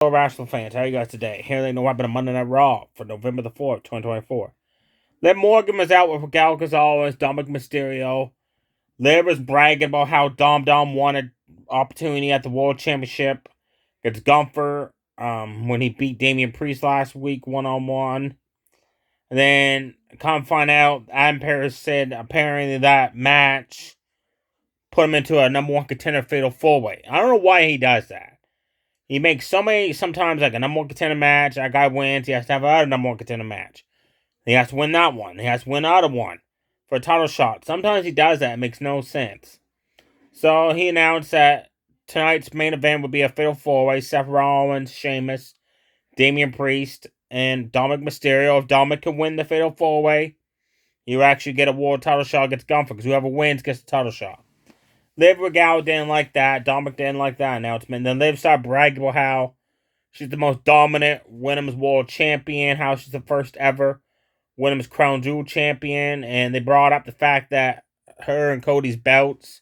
Hello, wrestling fans. How are you guys today? Here they know what happened on Monday Night Raw for November the 4th, 2024. Liv Morgan was out with Raquel Gonzalez, Dominic Mysterio. Liv was bragging about how Dom won an opportunity at the World Championship against Gunther when he beat Damian Priest last week one-on-one. And then, come find out, Adam Pearce said apparently that match put him into a number one contender fatal four-way. I don't know why he does that. He makes sometimes like a number one contender match, that guy wins, he has to have another number one contender match. He has to win that one. He has to win the other one for a title shot. Sometimes he does that. It makes no sense. So he announced that tonight's main event would be a fatal four-way. Seth Rollins, Sheamus, Damian Priest, and Dominic Mysterio. If Dominic can win the fatal four-way, he will actually get a world title shot against Gunther, because whoever wins gets the title shot. Liv Regal didn't like that. Dominic didn't like that announcement. Then Liv started bragging about how she's the most dominant women's world champion, how she's the first ever women's crown jewel champion, and they brought up the fact that her and Cody's belts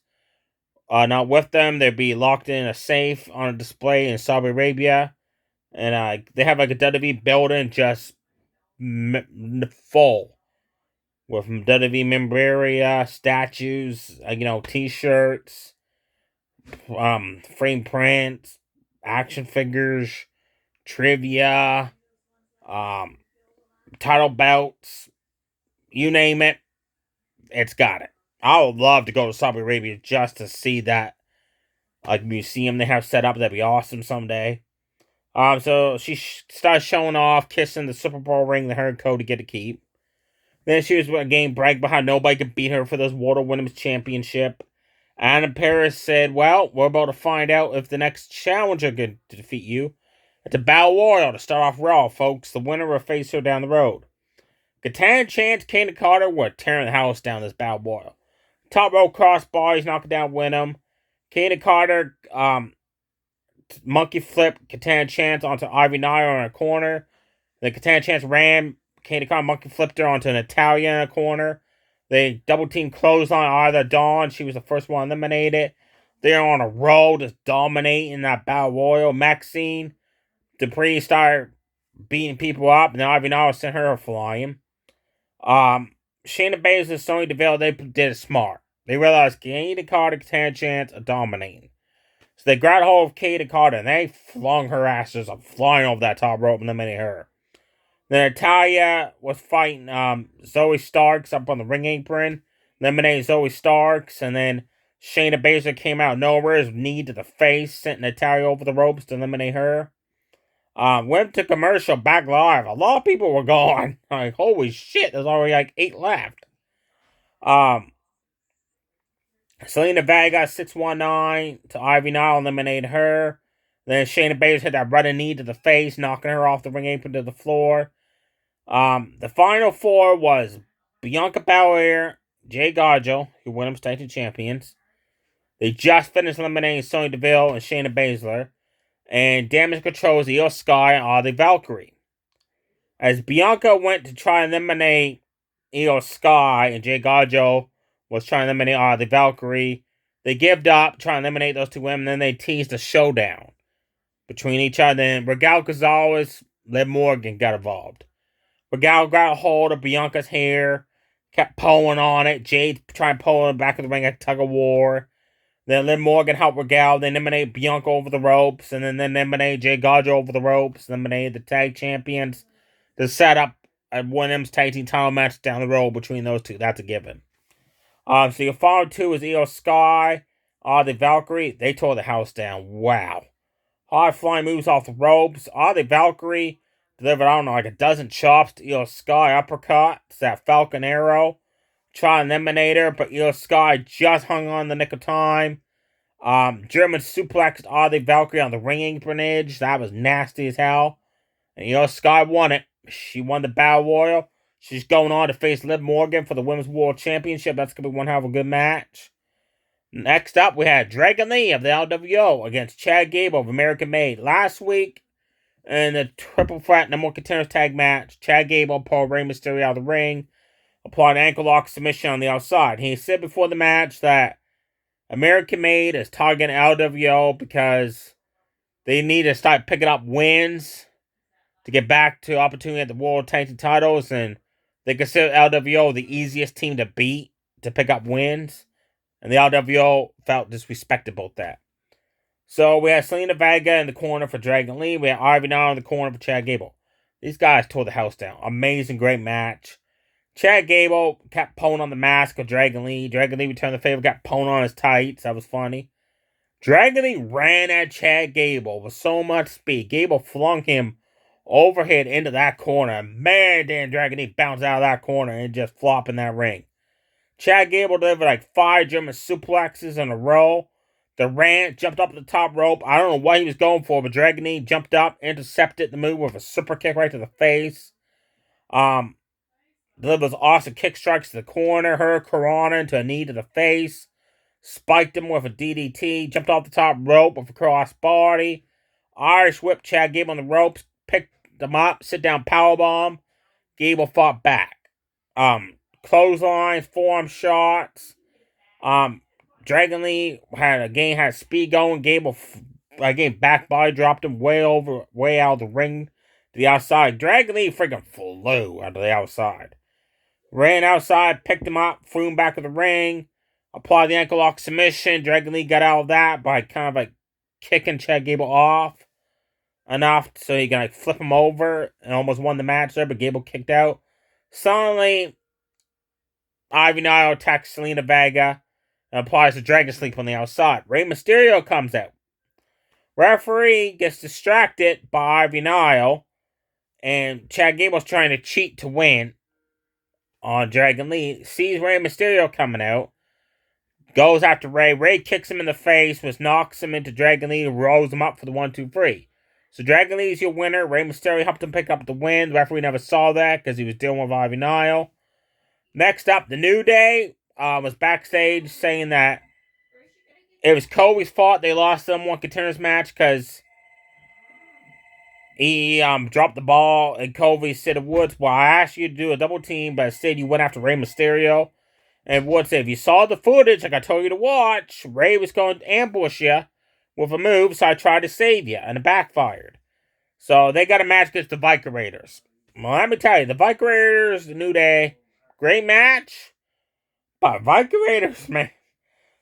are not with them. They'd be locked in a safe on a display in Saudi Arabia, and they have like a WWE building just full with WWE memorabilia, statues, T-shirts, frame prints, action figures, trivia, um, title belts, you name it, it's got it. I would love to go to Saudi Arabia just to see that museum they have set up. That'd be awesome someday. So she starts showing off, kissing the Super Bowl ring that her and Cody get to keep. Then she was again bragging about how nobody could beat her for this World Women's Championship. Adam Pearce said, "Well, we're about to find out if the next challenger can defeat you. It's a battle royal to start off Raw, folks. The winner will face her down the road." Katana Chance, Kane Carter were tearing the house down this battle royal. Top rope crossbars, knocking down Wyndham. Kane Carter, monkey flip Katana Chance onto Ivy Nile in a corner. Then Katana Chance ran Kane Carter, monkey flipped her onto Natalya in a corner. They double team clothesline either Dawn. She was the first one eliminated. They're on a roll, just dominating that battle royal. Maxine Dupree started beating people up, and then Ivy Nile sent her flying. Shayna Baszler and Sonya Deville, they did it smart. They realized Kane Carter, Katana Chance are dominating. So they grabbed hold of Kate Carter and they flung her asses up, flying over that top rope and eliminated her. Then Natalya was fighting Zoe Starks up on the ring apron, eliminated Zoe Starks, and then Shayna Baszler came out of nowhere, knee to the face, sent Natalya over the ropes to eliminate her. Went to commercial, back live. A lot of people were gone. Like, holy shit, there's already like 8 left. Selena Vega 619 to Ivy Nile, eliminated her. Then Shayna Baszler hit that running knee to the face, knocking her off the ring apron to the floor. The final 4 was Bianca Belair, Jay Gargano, who women's tag team champions. They just finished eliminating Sonya Deville and Shayna Baszler. And Damage Control's Io Sky and Audrey Valkyrie. As Bianca went to try and eliminate Io Sky and Jay Gargano was trying to eliminate Audrey Valkyrie, they gave up trying to eliminate those two women, then they teased a showdown between each other. And Raquel Gonzalez, Liv Morgan got involved. Raquel got a hold of Bianca's hair, kept pulling on it. Jade tried pulling it back of the ring at tug of war. Then Liv Morgan helped Raquel. They eliminated Bianca over the ropes. And then they eliminated Jay Gargano over the ropes. Eliminated the tag champions to set up a women's tag team title match down the road between those two. That's a given. So your final 2 is Io Sky, the Valkyrie. They tore the house down. Wow. High flying moves off the ropes. The Valkyrie delivered, I don't know, like a dozen chops to Io Sky. Uppercuts, that Falcon Arrow. Trying to eliminate her, but Io Sky just hung on the nick of time. German suplexed the Valkyrie on the ring apron edge. That was nasty as hell. And Io Sky won it. She won the Battle Royal. She's going on to face Liv Morgan for the Women's World Championship. That's going to be one hell of a good match. Next up, we had Dragon Lee of the LWO against Chad Gable of American Made. Last week, in the Triple Threat number one contenders tag match, Chad Gable pulled Rey Mysterio out of the ring, applied an ankle lock submission on the outside. He said before the match that American Made is targeting LWO because They need to start picking up wins to get back to opportunity at the World Tag Team titles, and they consider LWO the easiest team to beat to pick up wins, and the LWO felt disrespected about that. So we had Selena Vega in the corner for Dragon Lee. We had Ivy Nile in the corner for Chad Gable. These guys tore the house down. Amazing, great match. Chad Gable kept pulling on the mask of Dragon Lee. Dragon Lee returned the favor, got pulling on his tights. That was funny. Dragon Lee ran at Chad Gable with so much speed. Gable flung him overhead into that corner. Man, damn, Dragon Lee bounced out of that corner and just flopped in that ring. Chad Gable delivered like 5 German suplexes in a row. Durant jumped up the top rope. I don't know what he was going for, but Dragon Lee jumped up, intercepted the move with a super kick right to the face. Delivers awesome kick strikes to the corner. Hurricanrana into a knee to the face. Spiked him with a DDT. Jumped off the top rope with a crossbody. Irish whip Chad Gable on the ropes. Picked him up. Sit down powerbomb. Gable fought back. Clotheslines, forearm shots. Dragon Lee had speed going. Gable again back body dropped him way out of the ring to the outside. Dragon Lee freaking flew out of the outside. Ran outside, picked him up, threw him back in the ring, applied the ankle lock submission. Dragon Lee got out of that by kind of like kicking Chad Gable off enough so he can like flip him over and almost won the match there, but Gable kicked out. Suddenly, Ivy Nile attacks Selena Vega and applies the Dragon Sleep on the outside. Rey Mysterio comes out. Referee gets distracted by Ivy Nile, and Chad Gable's trying to cheat to win on Dragon Lee. Sees Rey Mysterio coming out, goes after Rey. Rey kicks him in the face, which knocks him into Dragon Lee and rolls him up for the 1-2-3. So Dragon Lee is your winner. Rey Mysterio helped him pick up the win. The referee never saw that because he was dealing with Ivy Nile. Next up, the New Day was backstage saying that it was Kobe's fault they lost the #1 contenders match because he dropped the ball and Kobe said to Woods, well, I asked you to do a double team, but instead you went after Rey Mysterio. And Woods said, if you saw the footage like I told you to watch, Rey was going to ambush you with a move, so I tried to save you, and it backfired. So they got a match against the Viking Raiders. Well, let me tell you, the Viking Raiders, the New Day, great match. But Viking Raiders, man,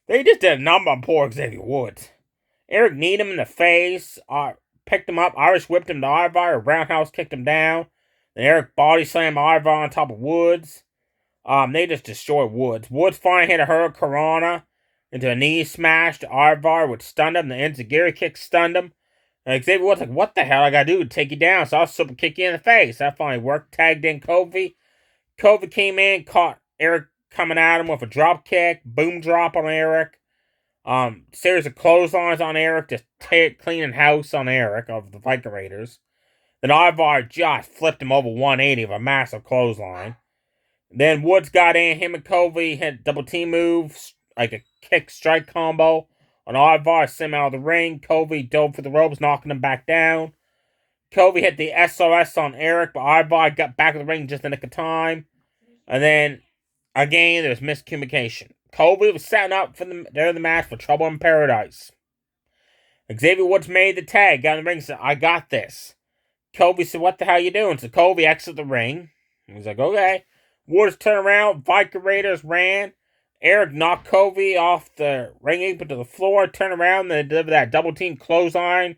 they just did a number on poor Xavier Woods. Eric kneed him in the face, picked him up, Irish whipped him to Ivar, roundhouse kicked him down. Then Eric body slammed Ivar on top of Woods. They just destroyed Woods. Woods finally hit a Hurricanrana into a knee smash to Ivar, which stunned him. The Enziguri kick stunned him. And Xavier Woods like, what the hell I gotta do to take you down? So I'll super kick you in the face. That finally worked. Tagged in Kofi. Kofi came in, caught Eric coming at him with a drop kick, boom drop on Eric. Series of clotheslines on Eric, just cleaning house on Eric of the Viking Raiders. Then Ivar just flipped him over 180 with a massive clothesline. Then Woods got in, him and Kofi hit double team moves, like a kick strike combo on Ivar, sent him out of the ring. Kofi dove for the ropes, knocking him back down. Kofi hit the SOS on Eric, but Ivar got back in the ring just in the nick of time. And then, again, there was miscommunication. Kofi was setting up for the match for Trouble in Paradise. Xavier Woods made the tag, got in the ring, said, I got this. Kofi said, what the hell you doing? So Kofi exited the ring. He's like, okay. Woods turned around, Viking Raiders ran. Eric knocked Kofi off the ring apron to the floor, turned around, and then delivered that double team clothesline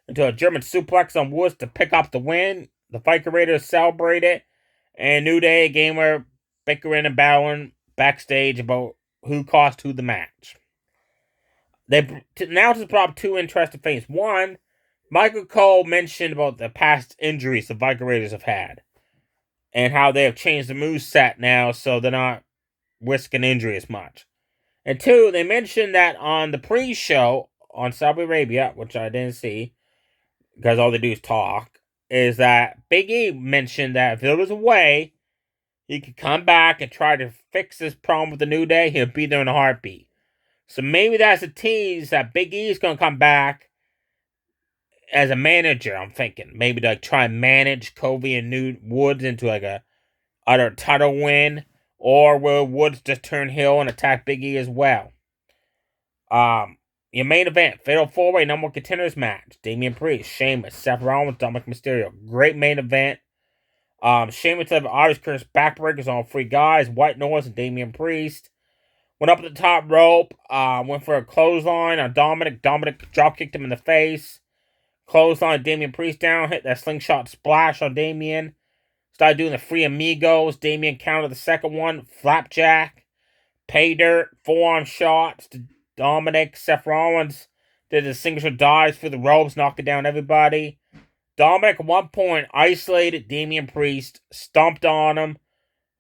into a German suplex on Woods to pick up the win. The Viking Raiders celebrated, and New Day again were bickering and battling backstage about who cost who the match. They now just brought up 2 interesting things. One, Michael Cole mentioned about the past injuries the Viking Raiders have had, and how they have changed the moveset now so they're not risking injury as much. And 2, they mentioned that on the pre-show on Saudi Arabia, which I didn't see, because all they do is talk, is that Big E mentioned that if there was a way he could come back and try to fix this problem with the New Day, he'll be there in a heartbeat. So maybe that's a tease that Big E is going to come back as a manager, I'm thinking. Maybe to like try and manage Kofi and Woods into like a other title win. Or will Woods just turn heel and attack Big E as well? your main event, Fatal 4-Way number one contenders match. Damian Priest, Sheamus, Seth Rollins, Dominic Mysterio. Great main event. Sheamus delivered Irish Curse backbreakers on three guys, White Noise and Damian Priest. Went up at the top rope, went for a clothesline on Dominic. Dominic drop kicked him in the face. Clothesline Damian Priest down, hit that slingshot splash on Damian. Started doing the Free Amigos. Damian countered the second one, flapjack, pay dirt, forearm shots to Dominic. Seth Rollins did the signature dives through the ropes, knocking down everybody. Dominic at one point isolated Damian Priest, stomped on him,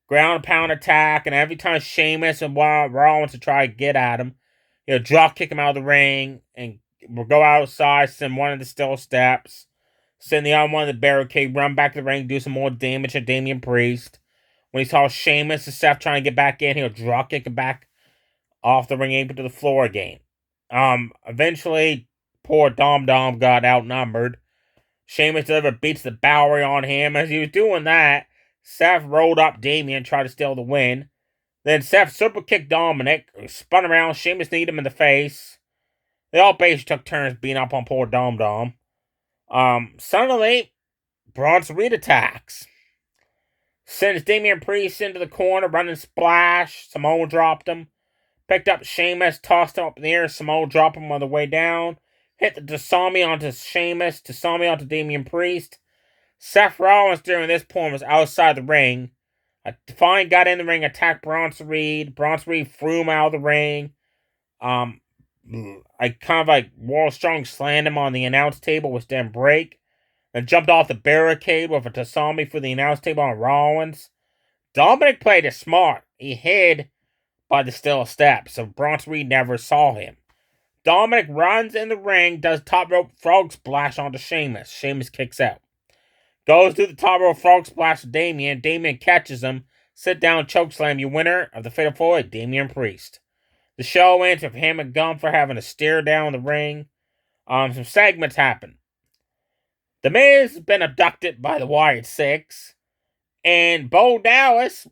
ground and pound attack, and every time Sheamus and Rollins to try to get at him, he'll drop kick him out of the ring and will go outside, send one of the steel steps, send the other one of the barricade, run back to the ring, do some more damage to Damian Priest. When he saw Sheamus and Seth trying to get back in, he'll drop kick him back off the ring apron to the floor again. Eventually, poor Dom got outnumbered. Sheamus delivered beats the Bowery on him. As he was doing that, Seth rolled up Damian, tried to steal the win. Then Seth super kicked Dominic, spun around, Sheamus kneed him in the face. They all basically took turns beating up on poor Dom. Suddenly, Bronson Reed attacks. Sends Damian Priest into the corner, running splash. Samoa dropped him. Picked up Sheamus, tossed him up in the air. Samoa dropped him on the way down. Hit the Dasami onto Sheamus, Dasami onto Damian Priest. Seth Rollins during this point was outside the ring. Defiant got in the ring, attacked Bronson Reed. Bronson Reed threw him out of the ring. I kind of like World Strong slammed him on the announce table, which didn't break. Then jumped off the barricade with a Tasami for the announce table on Rollins. Dominic played it smart. He hid by the steel steps, so Bronson Reed never saw him. Dominic runs in the ring, does top rope frog splash onto Sheamus. Sheamus kicks out. Goes to the top rope frog splash to Damian. Damian catches him. Sit down chokeslam. Your winner of the Fatal 4-Way, Damian Priest. The show ends with him and Gunther having to stare down the ring. Some segments happen. The Miz has been abducted by the Wyatt Six. And Bo Dallas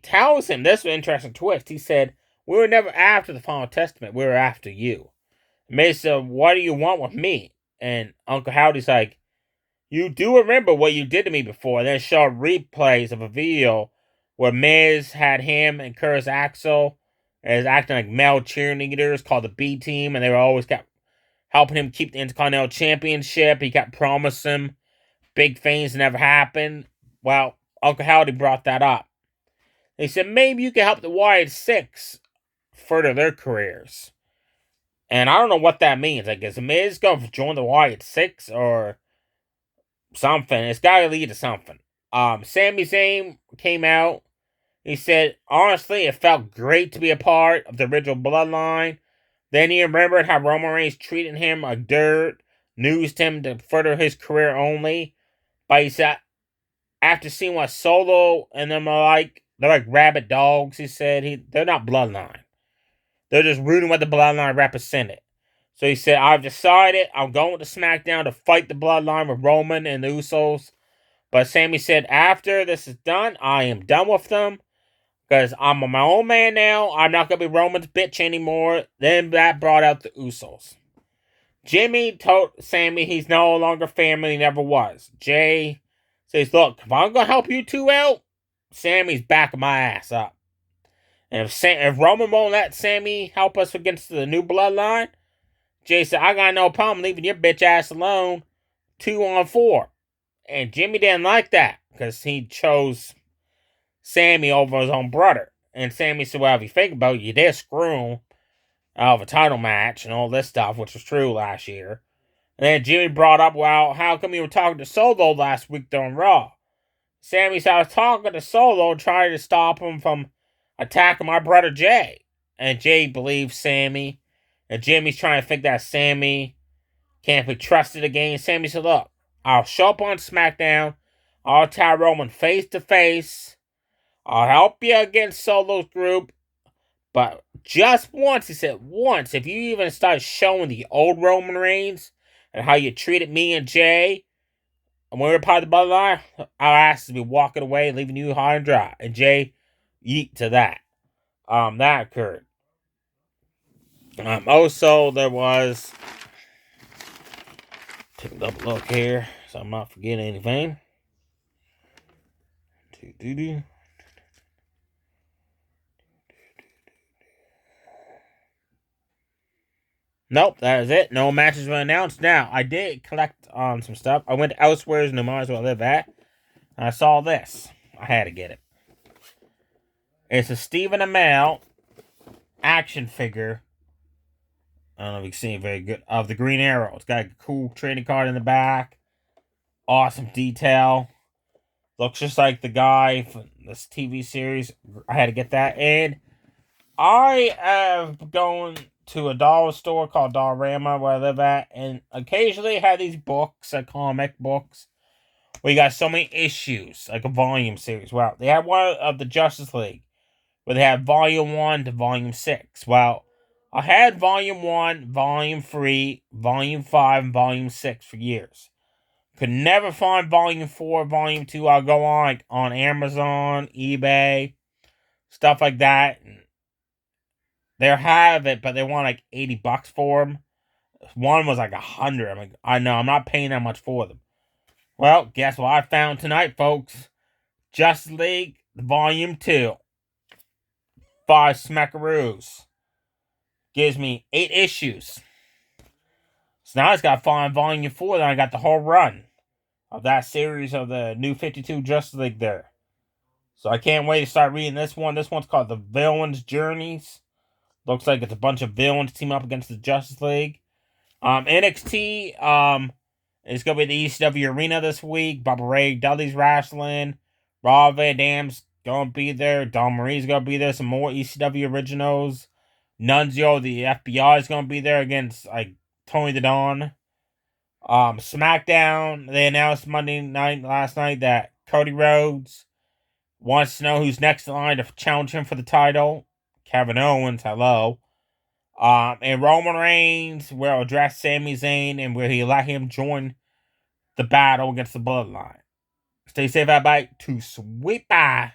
tells him, this was an interesting twist. He said, we were never after the Final Testament. We were after you. Miz said, what do you want with me? And Uncle Howdy's like, you do remember what you did to me before. And then show replays of a video where Miz had him and Curtis Axel as acting like male cheerleaders called the B Team. And they were always kept helping him keep the Intercontinental Championship. He kept promising big things never happened. Well, Uncle Howdy brought that up. He said, maybe you can help the Wyatt Six further their careers. And I don't know what that means. Like, is Miz going to join the Wyatt Six or something? It's got to lead to something. Sami Zayn came out. He said, honestly, it felt great to be a part of the original Bloodline. Then he remembered how Roman Reigns treated him like dirt, used him to further his career only. But he said, after seeing what Solo and them are like, they're like rabid dogs, he said. They're not Bloodline. They're just rooting what the Bloodline represented. So he said, I've decided I'm going to SmackDown to fight the Bloodline with Roman and the Usos. But Sami said, after this is done, I am done with them. Because I'm my own man now. I'm not going to be Roman's bitch anymore. Then that brought out the Usos. Jimmy told Sami he's no longer family. He never was. Jay says, look, if I'm going to help you two out, Sami's backing my ass up. And if Roman won't let Sami help us against the new Bloodline, Jay said, I got no problem leaving your bitch ass alone 2-on-4. And Jimmy didn't like that because he chose Sami over his own brother. And Sami said, well, if you think about it, you did screw him out of a title match and all this stuff, which was true last year. And then Jimmy brought up, well, how come you were talking to Solo last week during Raw? Sami said, I was talking to Solo trying to stop him from attacking my brother Jay. And Jay believes Sami. And Jimmy's trying to think that Sami can't be trusted again. Sami said, look, I'll show up on SmackDown. I'll attack Roman face to face. I'll help you against Solo's group. But just once, he said, once, if you even start showing the old Roman Reigns and how you treated me and Jay, and when we were part of the Bloodline, our asses would be walking away, leaving you high and dry. And Jay yeet to that. That occurred. Also, there was, take a double look here so I'm not forgetting anything. Nope, that is it. No matches were announced. Now, I did collect some stuff. I went elsewhere, no matter where I live at. And I saw this. I had to get it. It's a Stephen Amell action figure. I don't know if you can see it very good. Of the Green Arrow. It's got a cool trading card in the back. Awesome detail. Looks just like the guy from this TV series. I had to get that. And I have gone to a dollar store called Dollarama where I live at, and occasionally have these books, like comic books, where you got so many issues, like a volume series. Well, they have one of the Justice League, where they have volume 1 to volume 6. Well, I had volume 1, volume 3, volume 5, and volume 6 for years. Could never find volume 4, volume 2. I'll go on Amazon, eBay, stuff like that. They have it, but they want like $80 for them. One was like $100. I'm like, I know, I'm not paying that much for them. Well, guess what I found tonight, folks? Justice League Volume 2. 5 smackaroos. Gives me 8 issues. So now I just got to find Volume 4, then I got the whole run of that series of the New 52 Justice League there. So I can't wait to start reading this one. This one's called The Villain's Journeys. Looks like it's a bunch of villains team up against the Justice League. NXT is going to be the ECW Arena this week. Bubba Ray Dudley's wrestling. Rob Van Dam's going to be there. Don Marie's going to be there. Some more ECW originals. Nunzio, the FBI, is going to be there against Tony the Don. SmackDown, they announced last night that Cody Rhodes wants to know who's next in line to challenge him for the title. Kevin Owens, hello. And Roman Reigns will address Sami Zayn and will he let him join the battle against the Bloodline. Stay safe, everybody. To sweet bye.